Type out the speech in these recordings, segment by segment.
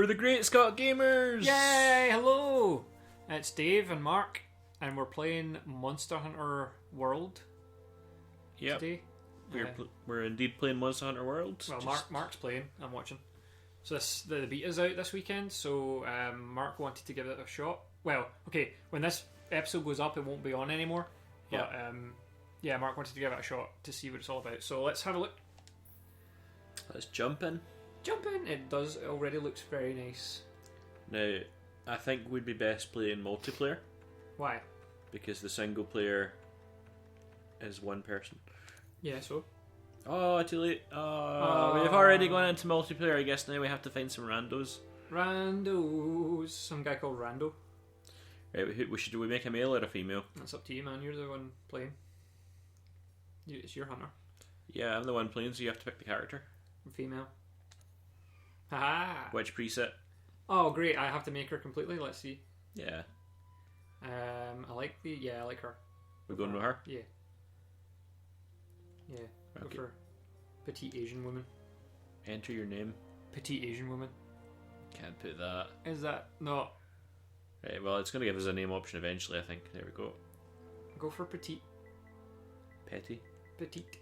We're the Great Scot Gamers! Yay! Hello! It's Dave and Mark, and we're playing Monster Hunter World today. We're indeed playing Monster Hunter World. Well, Mark's playing, I'm watching. So the beta's out this weekend, so Mark wanted to give it a shot. Well, okay, when this episode goes up, it won't be on anymore. But, Mark wanted to give it a shot to see what it's all about. So let's have a look. Let's jump in. It does. It already looks very nice. Now, I think we'd be best playing multiplayer. Why? Because the single player is one person. Yeah, so? Oh, too late. We've already gone into multiplayer. I guess now we have to find some randos. Some guy called Rando. Right, do we make a male or a female? That's up to you, man. You're the one playing. It's your hunter. Yeah, I'm the one playing, so you have to pick the character. Female. Haha. Which preset? Oh, great! I have to make her completely. Let's see. Yeah. I like her. We're going with her. Yeah. Yeah. Okay. Go for petite Asian woman. Enter your name. Petite Asian woman. Can't put that. Is that no? Right. Well, it's going to give us a name option eventually. I think. There we go. Go for petite. Petty. Petite.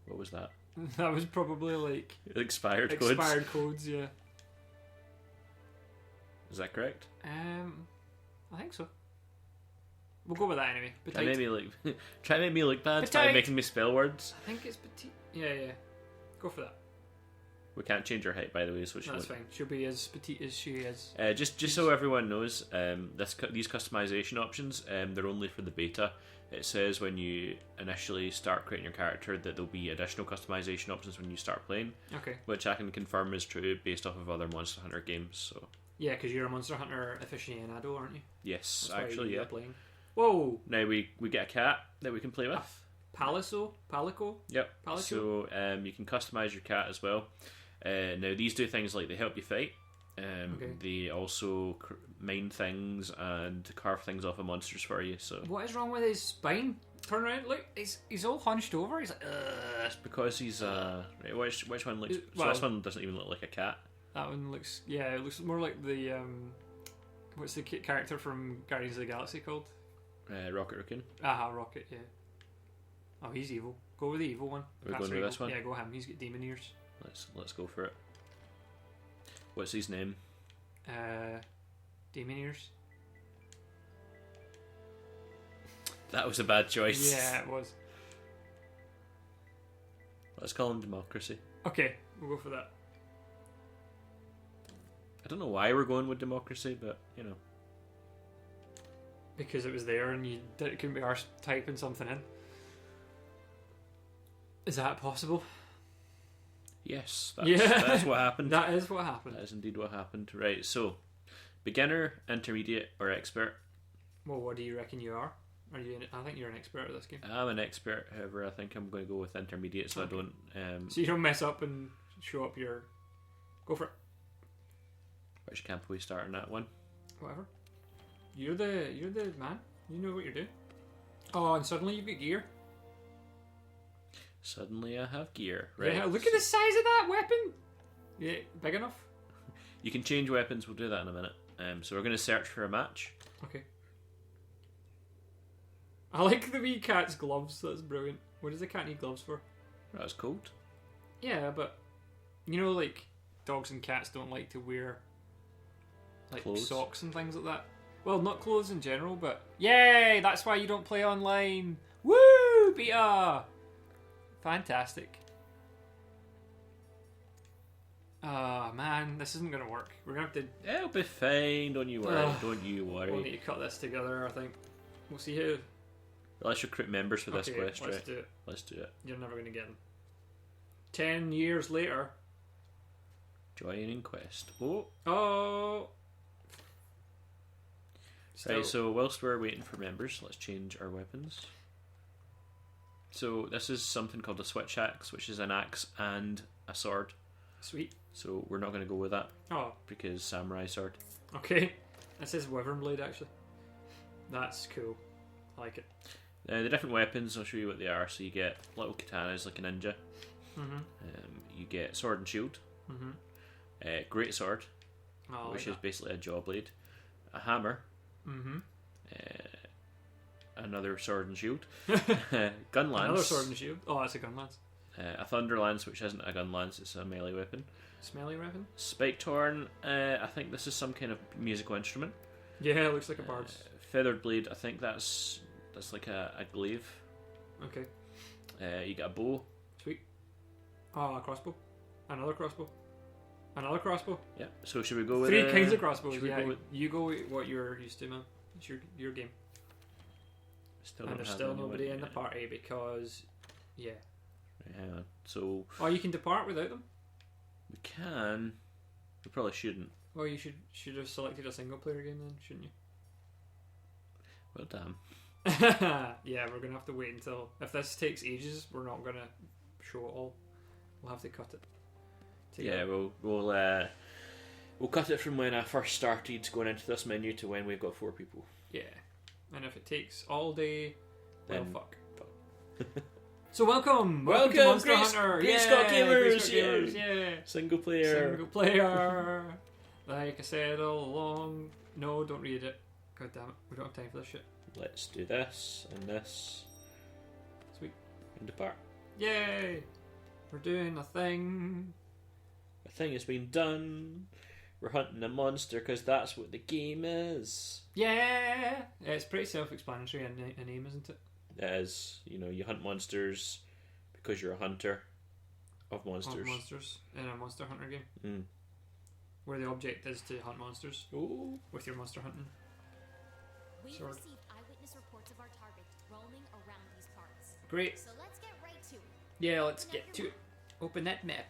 What was that? That was probably like expired codes. Expired codes, yeah. Is that correct? I think so. We'll go with that anyway. Petite. Try to make me look bad by making me spell words. I think it's petite. Yeah. Go for that. We can't change her height, by the way, so that's fine. She'll be as petite as she is. Just so everyone knows, these customization options, they're only for the beta. It says when you initially start creating your character that there'll be additional customization options when you start playing. Okay. Which I can confirm is true based off of other Monster Hunter games. So. Yeah, because you're a Monster Hunter aficionado, aren't you? Yes, that's actually, yeah. Playing. Whoa! Now we get a cat that we can play with. Palico? Yep. Palico? So you can customize your cat as well. Now these do things like they help you fight. They also mine things and carve things off of monsters for you. So what is wrong with his spine? Turn around, look, he's all hunched over. He's like, it's because he's right, which one looks? So this one doesn't even look like a cat. That one looks, it looks more like the what's the character from Guardians of the Galaxy called? Rocket Raccoon. Rocket, yeah. Oh, he's evil. Go with the evil one. We're going with this one. Yeah, go him. He's got demon ears. Let's go for it. What's his name? Demon ears. That was a bad choice. Yeah, it was. Let's call him Democracy. Okay, we'll go for that. I don't know why we're going with Democracy, but you know. Because it was there and you couldn't be arsed typing something in. Is that possible? Yes, that's what happened. That is what happened. That is indeed what happened. Right, so beginner, intermediate, or expert? Well, what do you reckon you are? I think you're an expert at this game. I'm an expert, however, I think I'm going to go with intermediate, so okay. I don't. So you don't mess up and show up your. Go for it. Which camp are we starting at? One. Whatever. You're the man. You know what you're doing. Oh, and suddenly you've got gear. Suddenly I have gear. Right. Yeah, look at the size of that weapon. Yeah, big enough. You can change weapons. We'll do that in a minute. So we're going to search for a match. Okay. I like the wee cat's gloves. That's brilliant. What does the cat need gloves for? That's cold. Yeah, but you know, like dogs and cats don't like to wear like clothes. Socks and things like that. Well, not clothes in general, but yay! That's why you don't play online. Woo! Beta! Fantastic. Oh man, this isn't going to work. We're going to have to... It'll be fine, don't you worry. Don't you worry. We'll need to cut this together, I think. We'll see how... Let's recruit members for this quest, let's right? do it. Let's do it. You're never going to get them. 10 years later. Joining quest. Oh! Right, so whilst we're waiting for members, let's change our weapons. So this is something called a switch axe, which is an axe and a sword. Sweet. So we're not going to go with that. Oh. Because samurai sword. Okay. That says wyvern blade, actually. That's cool. I like it. The different weapons, I'll show you what they are. So you get little katanas like a ninja. Mm-hmm. You get sword and shield. Mm-hmm. Great sword, Oh, which like is basically a jaw blade. A hammer. Mm-hmm. Another sword and shield. Gun lance. Another sword and shield. Oh, that's a gun lance. A thunder lance, which isn't a gun lance, it's a melee weapon. Smelly weapon. Spiked horn. I think this is some kind of musical instrument. Yeah, it looks like a bard's. Feathered blade. I think that's like a glaive. Okay. You get a bow. Sweet. Oh, a crossbow. Another crossbow. Another crossbow. Yeah. So should we go with Three kinds of crossbows? should we Yeah, go with- you go with what you're used to, man. It's your game. Still And don't there's have still anyone nobody in the yet. party because, yeah. Right, hang on. So Oh, you can depart without them. we can. We probably shouldn't. Well, you should have selected a single player game then, shouldn't you? Well, damn. Yeah, we're gonna have to wait until if this takes ages. We're not gonna show it all. We'll have to cut it. Yeah, we'll cut it from when I first started going into this menu to when we've got 4 people. Yeah, and if it takes all day, well, Then fuck. So welcome to Monster Great Hunter. Great Yeah, Scot Great Gamers, Scot Gamers, yeah. Single player. Single player. Like I said all along. No, don't read it. God damn it, we don't have time for this shit. Let's do this and this. Sweet. And depart. Yay! We're doing a thing. A thing has been done. We're hunting a monster because that's what the game is. Yeah! It's pretty self-explanatory in name, isn't it? It is, you hunt monsters because you're a hunter of monsters. Hunt monsters in a Monster Hunter game. Mm. Where the object is to hunt monsters Oh. with your monster hunting. We've Sword. received eyewitness reports of our targets roaming around these parts. Great. So let's get right to it. Yeah, let's get to it. Open that map.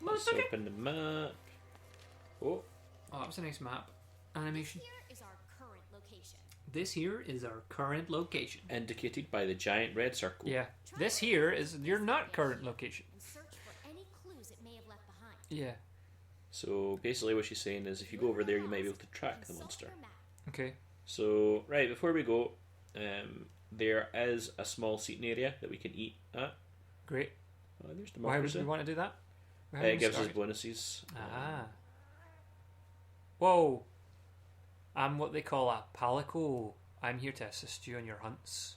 Let's open the map. Oh. Oh, that was a nice map. Animation. Here is our current location. This here is our current location. Indicated by the giant red circle. Yeah. This here is your not current location. And search for any clues it may have left behind. Yeah. So basically what she's saying is if you go over there you might be able to track the Consult monster. your map. Okay. So, right, before we go, there is a small seating area that we can eat at. Great. Oh, there's Why would democracy. we want to do that? We It haven't gives us started. bonuses. Ah. Whoa. I'm what they call a palico. I'm here to assist you on your hunts.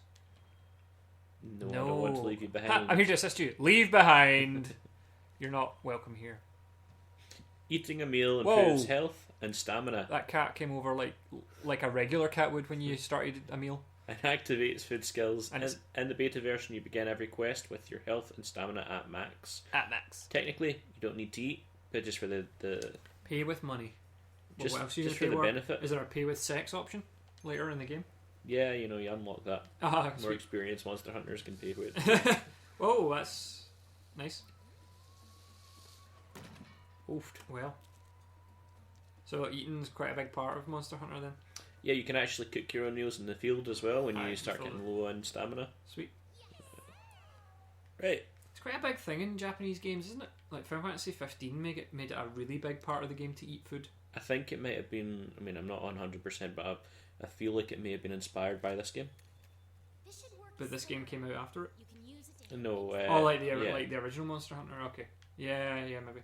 No, I don't want to leave you Ha, behind. I'm here to assist you. Leave behind. You're not welcome here. Eating a meal Whoa. improves health and stamina That cat came over like a regular cat would when you started a meal. and activates food skills. And it's- In the beta version, you begin every quest with your health and stamina at max. At max. Technically, you don't need to eat, but just for the Pay with money. just, what else are you just gonna for pay the for? benefit. Is there a pay with sex option later in the game? Yeah, you unlock that. Ah, More sweet. experienced monster hunters can pay for it. Oh, that's nice. Oofed. Well. So eating's quite a big part of Monster Hunter then. Yeah, you can actually cook your own meals in the field as well when Aye, you in start the field. getting low on stamina. Sweet. Right. It's quite a big thing in Japanese games, isn't it? Like Final Fantasy 15 made it a really big part of the game to eat food. I think it might have been. I mean, I'm not 100%, but I feel like it may have been inspired by this game. This should work. But this game came out after it. You can use it to No. Oh, like the yeah. original Monster Hunter. Okay. Yeah, maybe.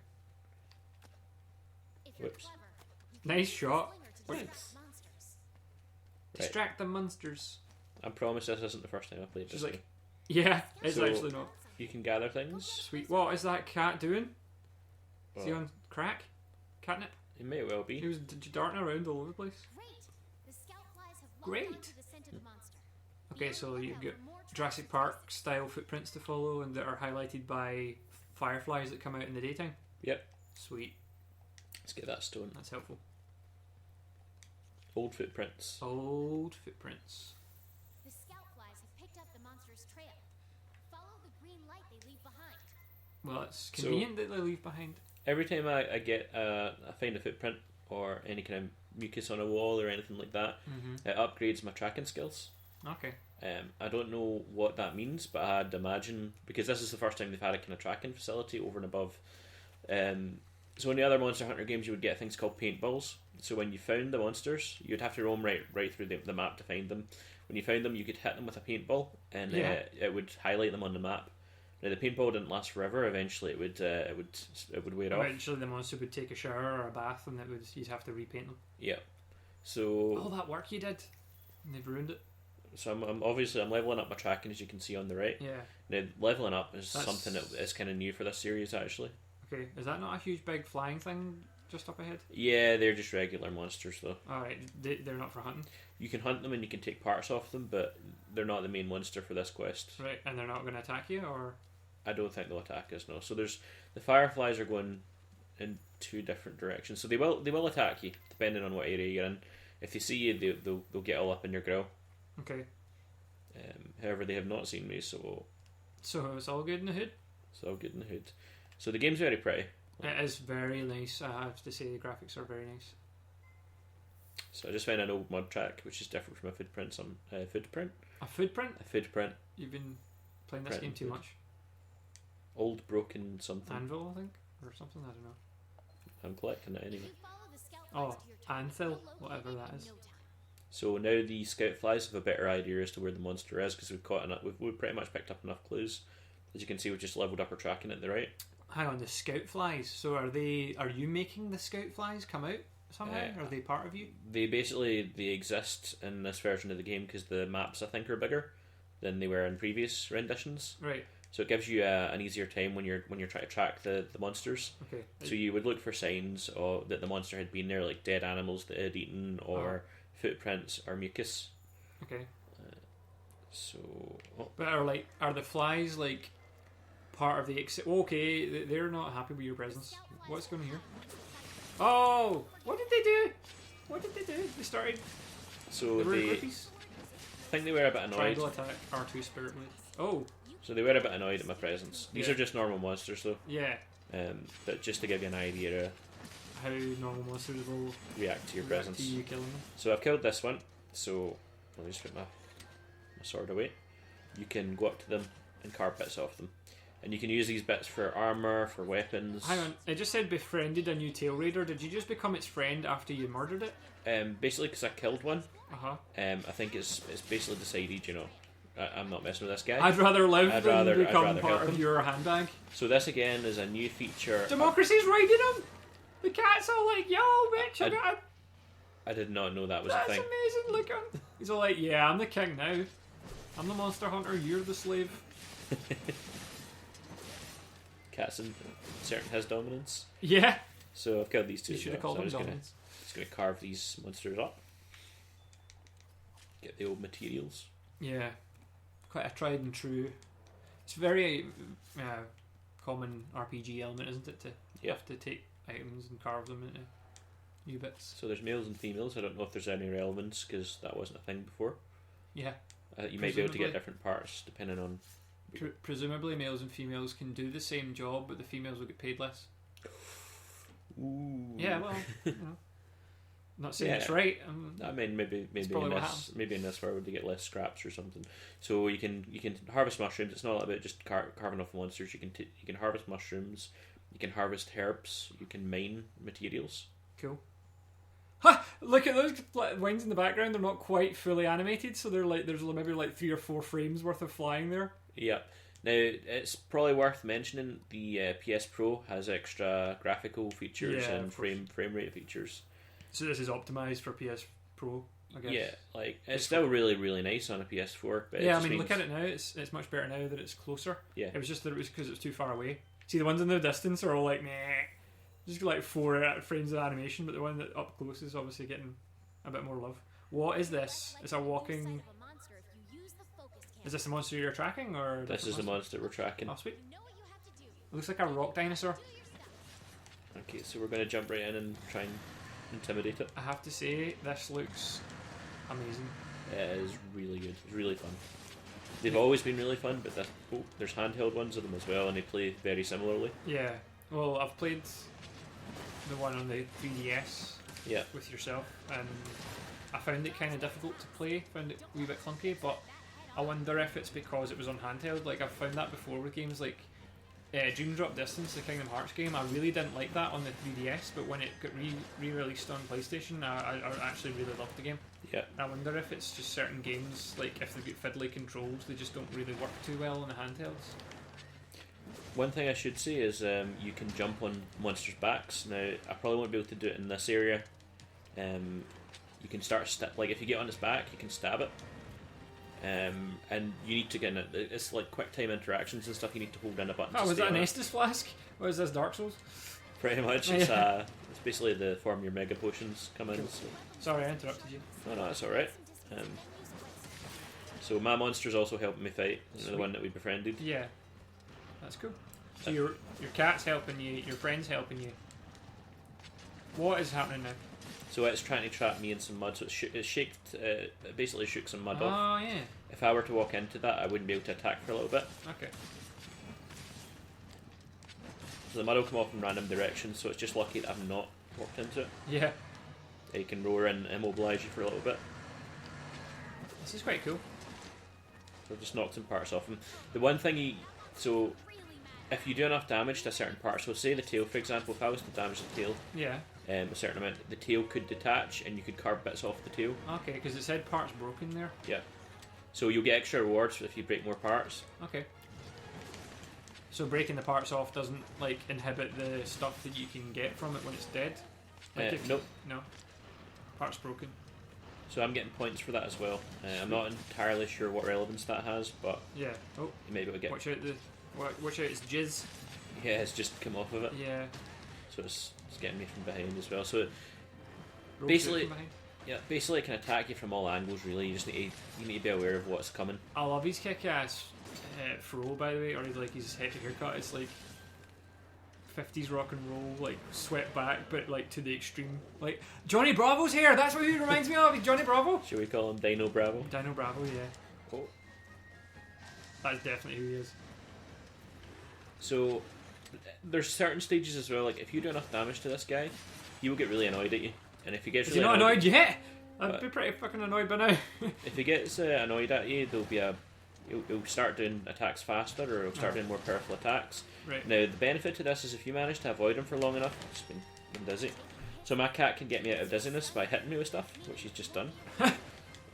if you're Whoops. clever. You can Nice use the shot. slinger to Thanks. distract monsters. Right. Distract the monsters. I promise this isn't the first time I played She's this like- game. Yeah, it's So- actually not. You can gather things. Sweet. What is that cat doing? Is he Well, on crack? Catnip? it may well He be. was darting around all over the place. Great. The scout flies have locked Great. onto the scent of the monster. Okay, Be so on the you've lookout got for more Jurassic tracks Park style footprints to follow and that are highlighted by fireflies that come out in the daytime. Yep. Sweet. Let's get that stone. That's helpful. Old footprints. Old footprints. The scout flies have picked up the monster's trail. Follow the green light they leave behind. Well, it's So- convenient that they leave behind. Every time I get I find a footprint or any kind of mucus on a wall or anything like that, Mm-hmm. it upgrades my tracking skills. Okay. I don't know what that means, but I'd imagine because this is the first time they've had a kind of tracking facility over and above. So in the other Monster Hunter games, you would get things called paintballs. So when you found the monsters, you'd have to roam right through the map to find them. When you found them, you could hit them with a paintball, and Yeah. it would highlight them on the map. Now the paintball didn't last forever. Eventually, it would wear off. Eventually, the monster would take a shower or a bath, and you'd have to repaint them. Yeah. So all that work you did, and they've ruined it. So I'm obviously leveling up my tracking, as you can see on the right. Yeah. Now leveling up is something that is kind of new for this series actually. Okay, is that not a huge big flying thing just up ahead? Yeah, they're just regular monsters though. Alright, they're not for hunting? You can hunt them and you can take parts off them, but they're not the main monster for this quest. Right, and they're not going to attack you, or? I don't think they'll attack us, no. So there's the fireflies are going in two different directions, so they will attack you depending on what area you're in. If they see you, they'll get all up in your grill. Okay. However, they have not seen me, so it's all good in the hood. It's all good in the hood. So the game's very pretty. It is very nice. I have to say the graphics are very nice. So I just found an old mod track, which is different from a footprint. Footprint. A footprint? A footprint. You've been playing this game too much. Old broken something. Anvil, I think, or something. I don't know. I'm collecting it anyway. Oh, Anthil, whatever that is. So now the scout flies have a better idea as to where the monster is, because we've pretty much picked up enough clues. As you can see, we've just leveled up our tracking at the right. Hang on, the scout flies. So are you making the scout flies come out somehow? Are they part of you? They exist in this version of the game because the maps I think are bigger than they were in previous renditions. Right. So it gives you an easier time when you're trying to track the monsters. Okay. So you would look for signs that the monster had been there, like dead animals that it had eaten, or footprints, or mucus. Okay. But are the flies like part of the okay? They're not happy with your presence. What's going on here? Oh, what did they do? They started. So I think they were a bit annoyed. Triangle attack, R2 spirit blade. Oh. So they were a bit annoyed at my presence. These are just normal monsters, though. Yeah. But just to give you an idea of how normal monsters will react to your presence. To you killing them. So I've killed this one. So I'll just put my sword away. You can go up to them and carve bits off them, and you can use these bits for armor, for weapons. Hang on, it just said befriended a new tail raider. Did you just become its friend after you murdered it? Basically, because I killed one. I think it's basically decided, you know, I'm not messing with this guy. I'd rather live than become part of your handbag. So this again is a new feature. Democracy's riding him. The cat's all like, "Yo, bitch, I did not know that was a thing. That's amazing looking." He's all like, "Yeah, I'm the king now. I'm the monster hunter. You're the slave." Cat's inserting his dominance. Yeah. So I've killed these two. You should have called them dominance. Just gonna carve these monsters up. Get the old materials. Yeah. Quite a tried and true. It's very common RPG element, isn't it? To have to take items and carve them into new bits. So there's males and females. I don't know if there's any relevance because that wasn't a thing before. Yeah. You might be able to get different parts depending on. Presumably, males and females can do the same job, but the females will get paid less. Ooh. Yeah, well, you know, not saying it's right. I mean, maybe in this world they get less scraps or something. So you can harvest mushrooms. It's not about just carving off monsters. You can harvest mushrooms. You can harvest herbs. You can mine materials. Cool. Ha! Look at those wings in the background. They're not quite fully animated, so they're like there's maybe like 3 or 4 frames worth of flying there. Yeah. Now it's probably worth mentioning the PS Pro has extra graphical features and frame rate features. So this is optimized for PS Pro, I guess. Yeah, like it's still really, really nice on a PS4. But yeah, I mean, look at it now. It's much better now that it's closer. Yeah, it was just that it was because it was too far away. See, the ones in the distance are all like meh, just like 4 frames of animation, but the one that up close is obviously getting a bit more love. What is this? It's a walking. Is this the monster you're tracking, or this is the monster we're tracking? Oh, sweet. It looks like a rock dinosaur. Okay, so we're going to jump right in and try and intimidate it. I have to say, this looks amazing. It is really good. It's really fun. They've always been really fun, but there's handheld ones of them as well, and they play very similarly. Yeah. Well, I've played the one on the 3DS with yourself, and I found it kind of difficult to play. Found it a wee bit clunky, but I wonder if it's because it was on handheld. Like, I've found that before with games like Dream Drop Distance, the Kingdom Hearts game. I really didn't like that on the 3DS, but when it got re-released on PlayStation, I actually really loved the game. Yeah. I wonder if it's just certain games, like if they've got fiddly controls, they just don't really work too well on the handhelds. One thing I should say is you can jump on monsters' backs. Now, I probably won't be able to do it in this area. You can start like if you get on its back, you can stab it. And you need to get in it. It's like quick time interactions and stuff. You need to hold down a button. Oh, to was stay that an on it. Estus flask? Or is this Dark Souls? Pretty much. It's basically the form your mega potions come in. So. Sorry, I interrupted you. Oh no, that's alright. So my monster's also helping me fight. The one that we befriended. Yeah, that's cool. So your cat's helping you, your friend's helping you. What is happening now? So it's trying to trap me in some mud. So it's shaked. It basically shook some mud off. Oh yeah. If I were to walk into that, I wouldn't be able to attack for a little bit. Okay. So the mud will come off in random directions. So it's just lucky that I've not walked into it. Yeah. It can roar and immobilize you for a little bit. This is quite cool. So it just knocks some parts off him. The one thing so if you do enough damage to a certain part, so say the tail for example, if I was to damage the tail Yeah. a certain amount, the tail could detach and you could carve bits off the tail. Okay, because it said parts broken there. Yeah. So you'll get extra rewards if you break more parts. Okay. So breaking the parts off doesn't like inhibit the stuff that you can get from it when it's dead? Like Nope. No. Parts broken. So I'm getting points for that as well. I'm not entirely sure what relevance that has, but Yeah. Oh, you may be able to get. watch out watch out, it's jizz. Yeah, it's just come off of it. Yeah. So it's getting me from behind as well. So Ropes Basically- out from behind. yeah, basically it can attack you from all angles. Really, you just need to be aware of what's coming. I love his kick-ass throw, by the way, or like his haircut. It's like 50s rock and roll, like swept back, but like to the extreme. Like Johnny Bravo's here. That's what he reminds me of. He's Johnny Bravo. Should we call him Dino Bravo? Dino Bravo, yeah. Oh. That's definitely who he is. So there's certain stages as well. Like if you do enough damage to this guy, he will get really annoyed at you. And if he gets Is he really not annoyed yet? I'd But- be pretty fucking annoyed by now. if he gets annoyed at you, there'll be he'll start doing attacks faster, or he'll start doing more powerful attacks. Right. Now the benefit to this is if you manage to avoid him for long enough, it's been dizzy. So my cat can get me out of dizziness by hitting me with stuff, which he's just done.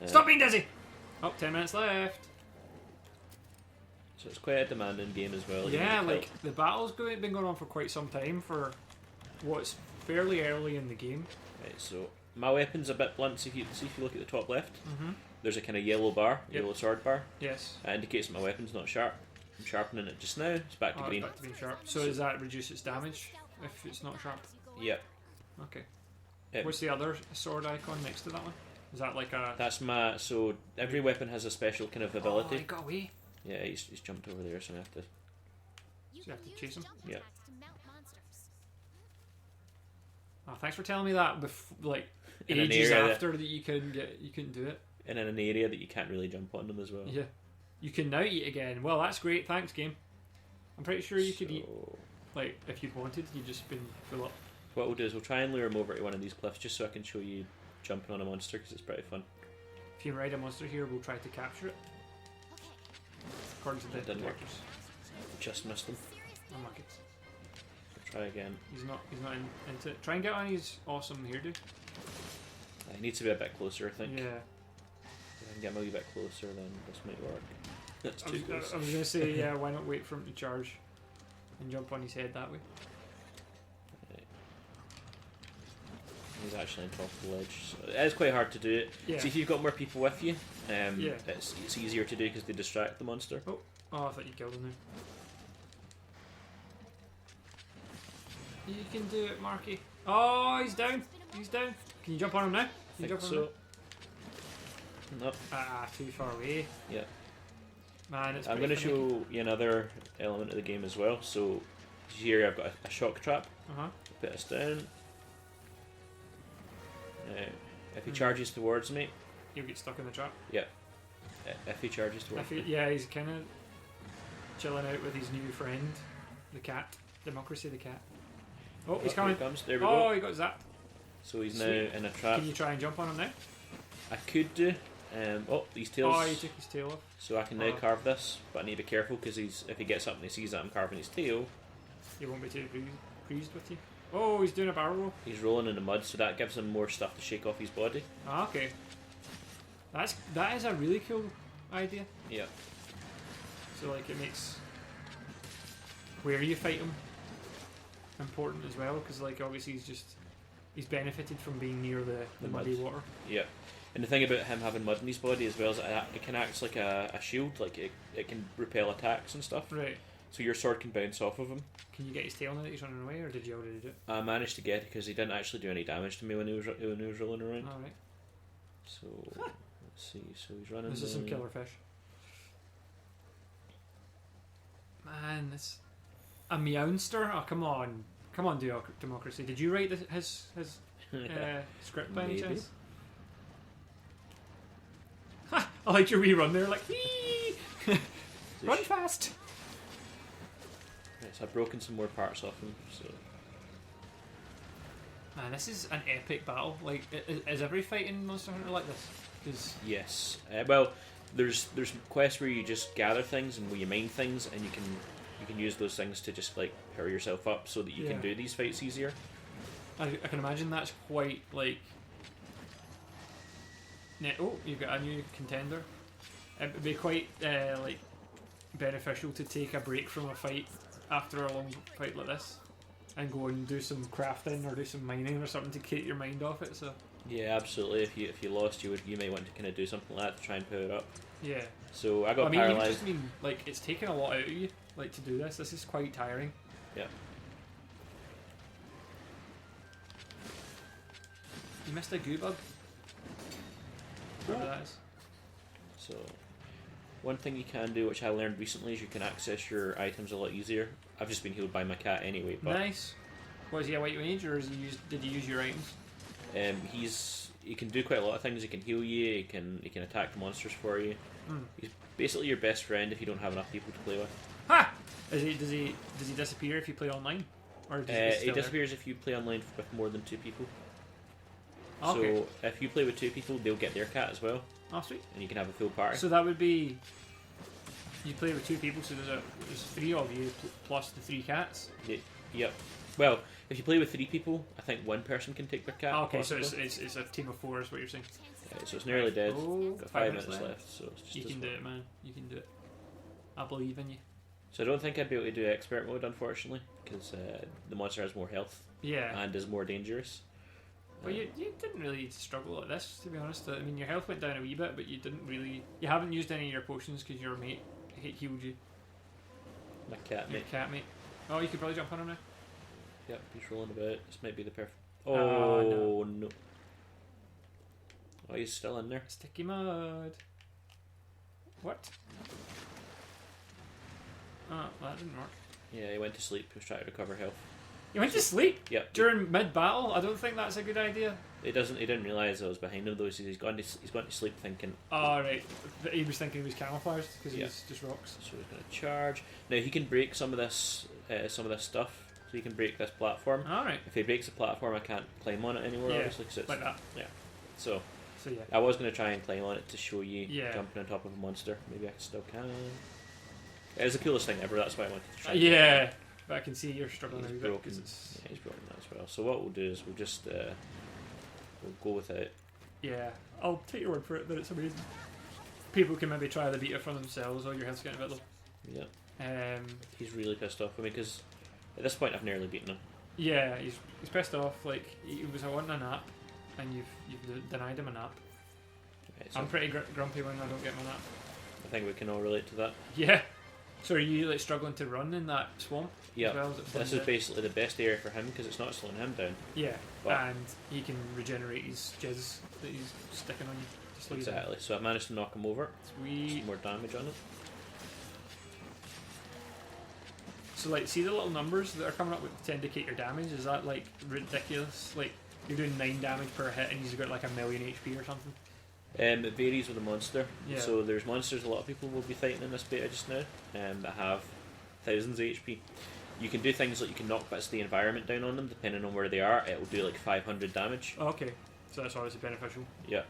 Stop being dizzy! Oh, 10 minutes left. So it's quite a demanding game as well. You Yeah, need to like the battle's been going on for quite some time for what's fairly early in the game. Right, so my weapon's a bit blunt. So if you look at the top left, Mm-hmm. there's a kind of yellow bar, Yep. yellow sword bar. Yes. That indicates that my weapon's not sharp. I'm sharpening it just now. It's back to Oh, green. it's back to being sharp. So does that reduce its damage if it's not sharp? Yep. Okay. Yep. What's the other sword icon next to that one? Is that like a... That's my. So every weapon has a special kind of Oh, ability. he got away. Yeah, he's jumped over there, so I have to. So you have to chase him? Yeah. Oh, thanks for telling me that. Like In an ages area after that you couldn't do it. And in an area that you can't really jump on them as well. Yeah. You can now eat again. Well, that's great. Thanks, game. I'm pretty sure you could eat, like, if you wanted, you'd just been full up. What we'll do is we'll try and lure him over to one of these cliffs just so I can show you jumping on a monster because it's pretty fun. If you ride a monster here, we'll try to capture it. According to the It didn't work. directors. Just missed him. Unlucky. We'll try again. He's not into it. Try and get on his awesome hairdo. He needs to be a bit closer, I think. Yeah. If I can get him a wee bit closer, then this might work. That's I too was close. going to say, yeah, why not wait for him to charge and jump on his head that way? Right. He's actually on top of the ledge. So it is quite hard to do it. Yeah. See, if you've got more people with you, Yeah. it's easier to do because they distract the monster. Oh, I thought you killed him there. You can do it, Marky. Oh, he's down. He's down. Can you jump on him now? I Can you think jump on him so. Nope. now? Ah, too far away. Yeah. Man, it's I'm pretty going to finicky. show you another element of the game as well. So here I've got a shock trap. Uh-huh. Put this down. Now, if he charges towards me, He'll get stuck in the trap. if he charges towards me, Yeah, he's kind of chilling out with his new friend, the cat. Democracy, the cat. Oh, he's here coming. he comes. There we Oh, go. he got zapped. So he's Sweet. now in a trap. Can you try and jump on him now? I could do. These tails. Oh, he took his tail off. So I can now Oh. carve this, but I need to be careful because if he gets up and he sees that I'm carving his tail, He won't be too pleased with you. Oh, he's doing a barrel roll. he's rolling in the mud, so that gives him more stuff to shake off his body. Ah, okay. That is a really cool idea. Yeah. So like it makes where you fight him important as well, because like obviously he's benefited from being near the muddy mud. water. Yeah. And the thing about him having mud in his body as well is it can act like a shield, like it can repel attacks and stuff. Right. So your sword can bounce off of him. Can you get his tail now that he's running away, or did you already do it? I managed to get it because he didn't actually do any damage to me when he was rolling around. Alright. So let's see. So he's running. This is some killer fish. Man, this a Meowster? Oh, come on, Democracy. Did you write his script by any Maybe. chance? Ha! I like your wee run there, like wee. Run fast. Right, so I've broken some more parts off him. So Man, this is an epic battle. Like, is every fight in Monster Hunter like this? Because yes, well, there's quests where you just gather things and where you mine things, and you can use those things to just like power yourself up so that you can do these fights easier. I can imagine that's quite like. Oh, you've got a new contender. It would be quite like beneficial to take a break from a fight after a long fight like this, and go and do some crafting or do some mining or something to keep your mind off it. So Yeah, absolutely. If you lost, you may want to kind of do something like that to try and power it up. yeah. So I got I mean, even paralyzed. just like it's taken a lot out of you, like to do this. This is quite tiring. Yeah. You missed a goo bug. Whatever that is. So one thing you can do, which I learned recently, is you can access your items a lot easier. I've just been healed by my cat anyway, but Nice. Was he a white mage, or did you use your items? he can do quite a lot of things. He can heal you. He can attack the monsters for you. He's basically your best friend if you don't have enough people to play with. Ha! Does he disappear if you play online, or does he It disappears if you play online with more than 2 people. Okay. So if you play with 2 people, they'll get their cat as well, Oh, sweet. and you can have a full party. So that would be you play with 2 people, so there's 3 of you plus the 3 cats. Yep. Well, if you play with 3 people, I think 1 person can take their cat. Okay, so possibly. it's a team of 4 is what you're saying. So it's nearly dead. Oh, Got 5 minutes left, so it's just You as can do well. it, man. You can do it. I believe in you. So I don't think I'd be able to do expert mode, unfortunately, because the monster has more health Yeah. and is more dangerous. But you didn't really struggle like this, to be honest. I mean, your health went down a wee bit, but you didn't really. You haven't used any of your potions because your mate healed you. My cat, Your mate. cat mate. Oh, you could probably jump on him now. Yep, he's rolling about. This might be the perfect. Oh, Oh no. Oh, he's still in there. Sticky mud. What? Oh, that didn't work. Yeah, he went to sleep. He was trying to recover health. You went to sleep Yep. during mid battle. I don't think that's a good idea. He didn't realise I was behind him though. So he's gone to sleep thinking. Oh, right. But he was thinking he was camouflaged because Yeah. he's just rocks. So he's going to charge. Now he can break some of this stuff. So he can break this platform. All right. If he breaks the platform, I can't climb on it anymore. Yeah, Obviously, 'cause it's, like that. So So yeah. I was going to try and climb on it to show you Yeah. jumping on top of a monster. Maybe I still can. It's the coolest thing ever. That's why I wanted to try. Yeah. But I can see you're struggling a He's wee bit broken. because it's. Yeah, he's broken that as well. So what we'll do is we'll just we'll go with it. Yeah. I'll take your word for it that it's amazing. People can maybe try the beta for themselves. Oh, your health's getting a bit low. Yeah, he's really pissed off with me because at this point I've nearly beaten him. Yeah, he's pissed off. Like he was wanting a nap, and you've denied him a nap. Right, so I'm pretty grumpy when I don't get my nap. I think we can all relate to that. Yeah. So are you like struggling to run in that swamp? Yeah, As well? Is it fun this is to- basically the best area for him because it's not slowing him down. Yeah, But- and he can regenerate his jizz that he's sticking on you to slow you down. Exactly. So I've managed to knock him over. Sweet. Some more damage on it. So like, see the little numbers that are coming up to indicate your damage? Is that like ridiculous? Like you're doing 9 damage per hit, and he's got like 1,000,000 HP or something. It varies with the monster. Yeah. So there's monsters a lot of people will be fighting in this beta just now that have thousands of HP. You can do things like you can knock bits of the environment down on them depending on where they are. It will do like 500 damage. Oh, okay, so that's obviously beneficial. Yeah.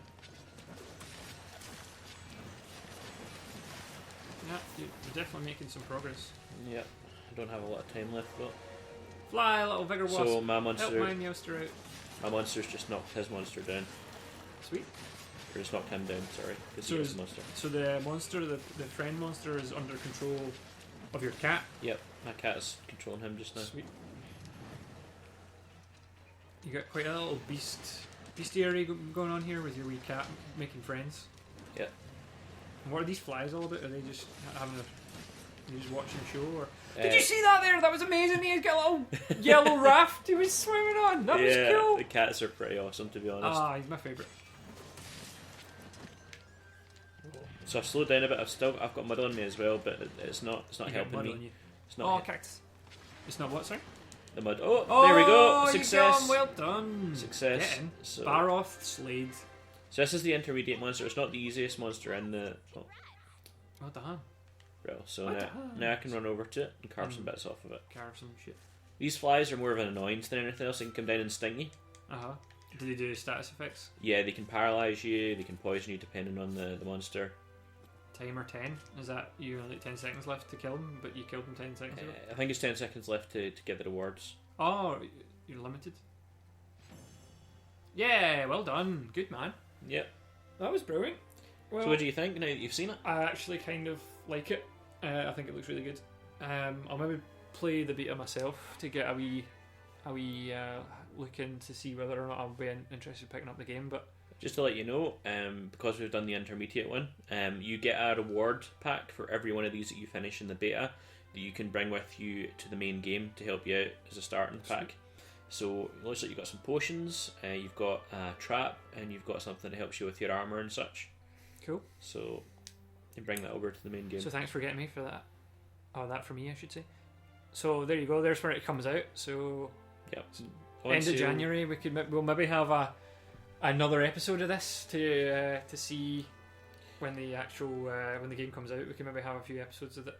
Yeah, you're definitely making some progress. Yeah. I don't have a lot of time left, but Fly, little vigor wasp. so my Help monster, my Meowster out. my monster's just knocked his monster down. Sweet. Or just knocked him down. Sorry, because So he is is- a monster. So the monster, the friend monster, is under control of your cat. Yep, my cat is controlling him just now. Sweet. You got quite a little bestiary going on here with your wee cat making friends. Yeah. And what are these flies all about? Are they just having a... Are you just watching a show? Or did you see that there? That was amazing. He got a little yellow raft he was swimming on. That was cool. The cats are pretty awesome, to be honest. Ah, he's my favourite. So I've slowed down a bit. I've got mud on me as well, but it's not You got helping mud me. on you. It's not Cactus. It's not what, sorry? the mud. Oh, there we go. You Success. done, well done. Success. Get in. So- Baroth Slade. So this is the intermediate monster. It's not the easiest monster in the. Oh, What the hell? well, so What the now, hell? now I can run over to it and carve some bits off of it. Carve some shit. These flies are more of an annoyance than anything else. They can come down and sting you. Uh-huh. Do they do status effects? Yeah, they can paralyze you. They can poison you depending on the monster. Timer 10. Is that you only 10 seconds left to kill them, but you killed them 10 seconds ago? I think it's 10 seconds left to get the rewards. Oh, you're limited. Yeah, well done. Good man. Yep. That was brilliant. Well, So what do you think now that you've seen it? I actually kind of like it. I think it looks really good. I'll maybe play the beta myself to get a wee look in to see whether or not I'll be interested in picking up the game. But Just to let you know, because we've done the intermediate one, you get a reward pack for every one of these that you finish in the beta that you can bring with you to the main game to help you out as a starting pack. So it looks like you've got some potions, you've got a trap, and you've got something that helps you with your armour and such. cool. So you bring that over to the main game. So thanks for getting me for that. Oh, that for me, I should say. So there you go. There's where it comes out. So Yep. end of January, we'll maybe have another episode of this to see when the actual when the game comes out. We can maybe have a few episodes of it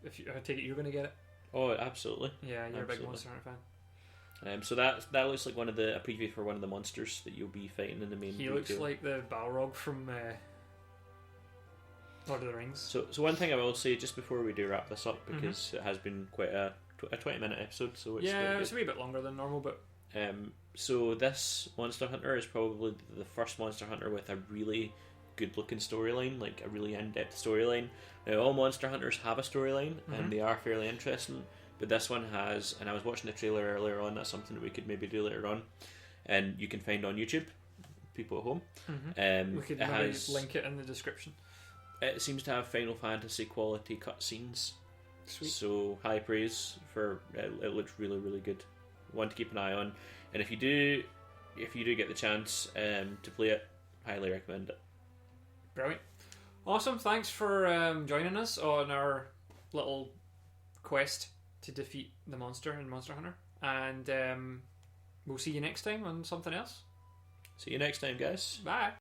if I take it you're going to get it. Oh, absolutely. Yeah, you're a big Absolutely. Monster Hunter fan. So that looks like a preview for one of the monsters that you'll be fighting in the main. He looks video. like the Balrog from Lord of the Rings. So one thing I will say just before we do wrap this up, because it has been quite a 20-minute episode, so it's Yeah, quite it's a wee bit longer than normal, but good. So this Monster Hunter is probably the first Monster Hunter with a really good looking storyline, like a really in-depth storyline. Now all Monster Hunters have a storyline and they are fairly interesting, but this one has, and I was watching the trailer earlier on, that's something that we could maybe do later on, and you can find on YouTube, people at home. we could it maybe has, link it in the description. it seems to have Final Fantasy quality cutscenes. Sweet. So high praise for it. It looks really, really good. One to keep an eye on, and if you do get the chance to play it, highly recommend it. Brilliant. Awesome. Thanks for joining us on our little quest to defeat the monster in Monster Hunter, and we'll see you next time on something else. See you next time, guys. Bye.